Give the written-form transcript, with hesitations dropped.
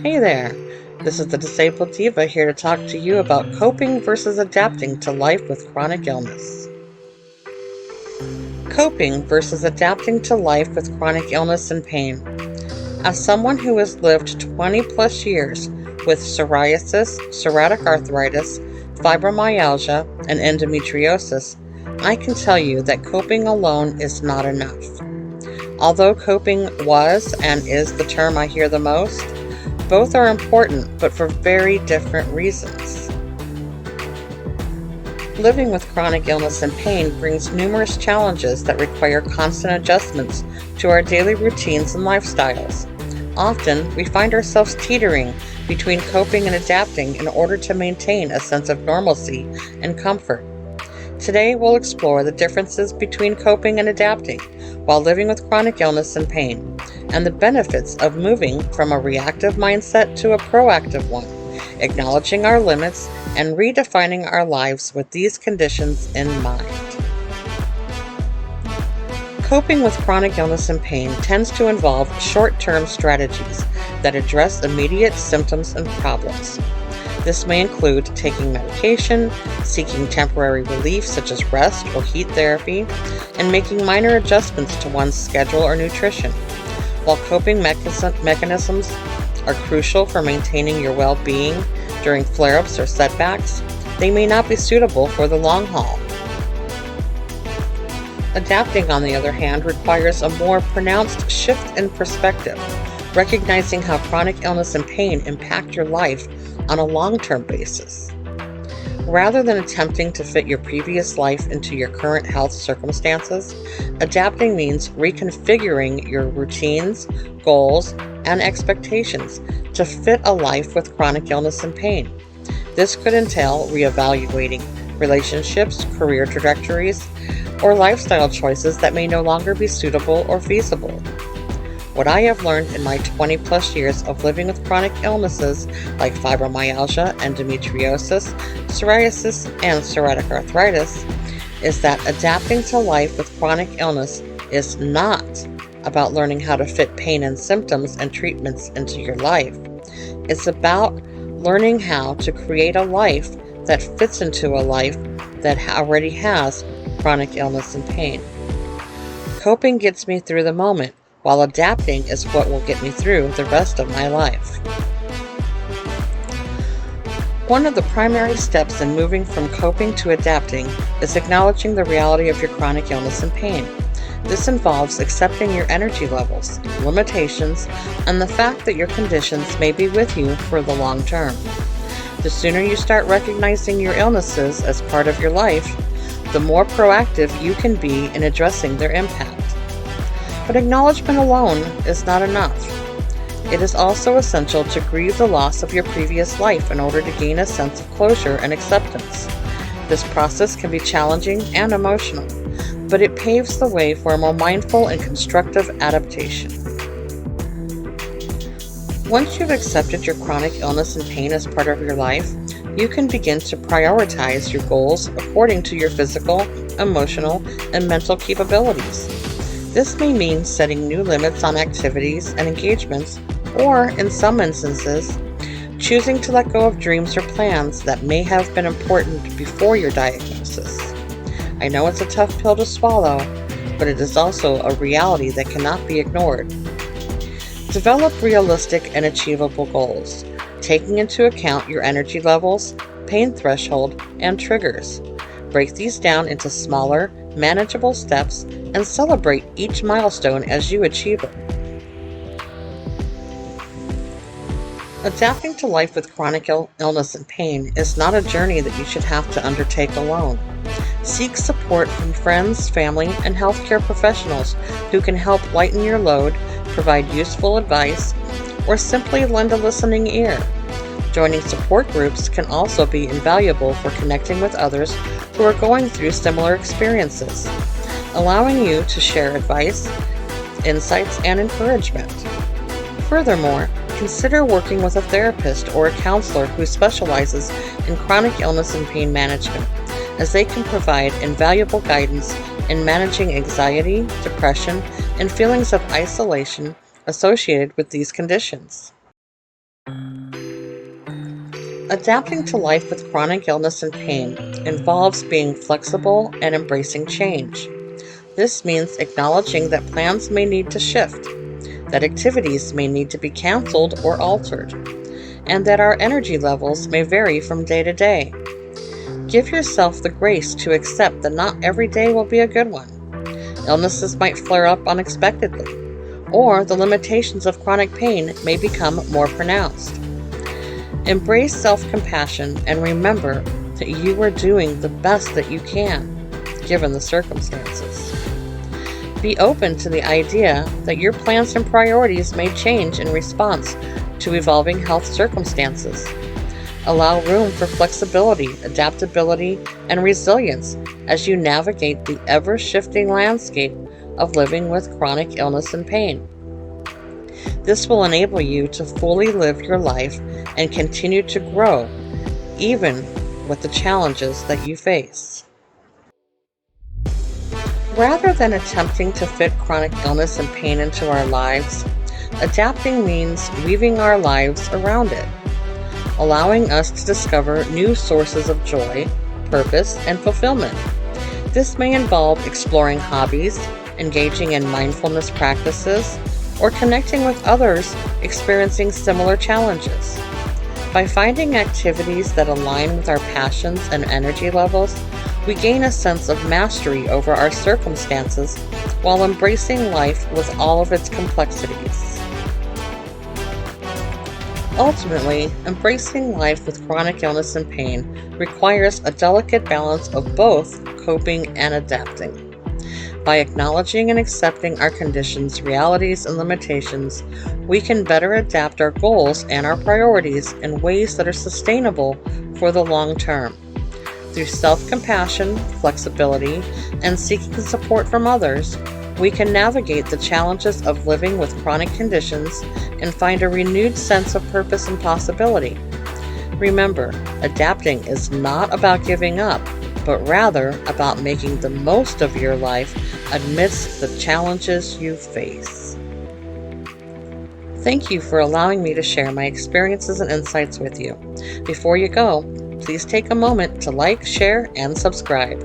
Hey there, this is the Disabled Diva here to talk to you about coping versus adapting to life with chronic illness. Coping versus adapting to life with chronic illness and pain. As someone who has lived 20 plus years with psoriasis, psoriatic arthritis, fibromyalgia, and endometriosis, I can tell you that coping alone is not enough. Although coping was and is the term I hear the most, both are important, but for very different reasons. Living with chronic illness and pain brings numerous challenges that require constant adjustments to our daily routines and lifestyles. Often, we find ourselves teetering between coping and adapting in order to maintain a sense of normalcy and comfort. Today, we'll explore the differences between coping and adapting while living with chronic illness and pain, and the benefits of moving from a reactive mindset to a proactive one, acknowledging our limits and redefining our lives with these conditions in mind. Coping with chronic illness and pain tends to involve short-term strategies that address immediate symptoms and problems. This may include taking medication, seeking temporary relief such as rest or heat therapy, and making minor adjustments to one's schedule or nutrition. While coping mechanisms are crucial for maintaining your well-being during flare-ups or setbacks, they may not be suitable for the long haul. Adapting, on the other hand, requires a more pronounced shift in perspective, recognizing how chronic illness and pain impact your life on a long-term basis. Rather than attempting to fit your previous life into your current health circumstances, adapting means reconfiguring your routines, goals, and expectations to fit a life with chronic illness and pain. This could entail reevaluating relationships, career trajectories, or lifestyle choices that may no longer be suitable or feasible. What I have learned in my 20 plus years of living with chronic illnesses like fibromyalgia, endometriosis, psoriasis, and psoriatic arthritis is that adapting to life with chronic illness is not about learning how to fit pain and symptoms and treatments into your life. It's about learning how to create a life that fits into a life that already has chronic illness and pain. Coping gets me through the moment, while adapting is what will get me through the rest of my life. One of the primary steps in moving from coping to adapting is acknowledging the reality of your chronic illness and pain. This involves accepting your energy levels, limitations, and the fact that your conditions may be with you for the long term. The sooner you start recognizing your illnesses as part of your life, the more proactive you can be in addressing their impact. But acknowledgement alone is not enough. It is also essential to grieve the loss of your previous life in order to gain a sense of closure and acceptance. This process can be challenging and emotional, but it paves the way for a more mindful and constructive adaptation. Once you've accepted your chronic illness and pain as part of your life, you can begin to prioritize your goals according to your physical, emotional, and mental capabilities. This may mean setting new limits on activities and engagements, or, in some instances, choosing to let go of dreams or plans that may have been important before your diagnosis. I know it's a tough pill to swallow, but it is also a reality that cannot be ignored. Develop realistic and achievable goals, taking into account your energy levels, pain threshold, and triggers. Break these down into smaller, manageable steps and celebrate each milestone as you achieve it. Adapting to life with chronic illness and pain is not a journey that you should have to undertake alone. Seek support from friends, family, and healthcare professionals who can help lighten your load, provide useful advice, or simply lend a listening ear. Joining support groups can also be invaluable for connecting with others who are going through similar experiences, allowing you to share advice, insights, and encouragement. Furthermore, consider working with a therapist or a counselor who specializes in chronic illness and pain management, as they can provide invaluable guidance in managing anxiety, depression, and feelings of isolation associated with these conditions. Adapting to life with chronic illness and pain involves being flexible and embracing change. This means acknowledging that plans may need to shift, that activities may need to be canceled or altered, and that our energy levels may vary from day to day. Give yourself the grace to accept that not every day will be a good one. Illnesses might flare up unexpectedly, or the limitations of chronic pain may become more pronounced. Embrace self-compassion and remember that you are doing the best that you can, given the circumstances. Be open to the idea that your plans and priorities may change in response to evolving health circumstances. Allow room for flexibility, adaptability, and resilience as you navigate the ever-shifting landscape of living with chronic illness and pain. This will enable you to fully live your life and continue to grow, even with the challenges that you face. Rather than attempting to fit chronic illness and pain into our lives, adapting means weaving our lives around it, allowing us to discover new sources of joy, purpose, and fulfillment. This may involve exploring hobbies, engaging in mindfulness practices, or connecting with others experiencing similar challenges. By finding activities that align with our passions and energy levels, we gain a sense of mastery over our circumstances while embracing life with all of its complexities. Ultimately, embracing life with chronic illness and pain requires a delicate balance of both coping and adapting. By acknowledging and accepting our conditions, realities, and limitations, we can better adapt our goals and our priorities in ways that are sustainable for the long term. Through self-compassion, flexibility, and seeking support from others, we can navigate the challenges of living with chronic conditions and find a renewed sense of purpose and possibility. Remember, adapting is not about giving up, but rather about making the most of your life amidst the challenges you face. Thank you for allowing me to share my experiences and insights with you. Before you go, please take a moment to like, share, and subscribe.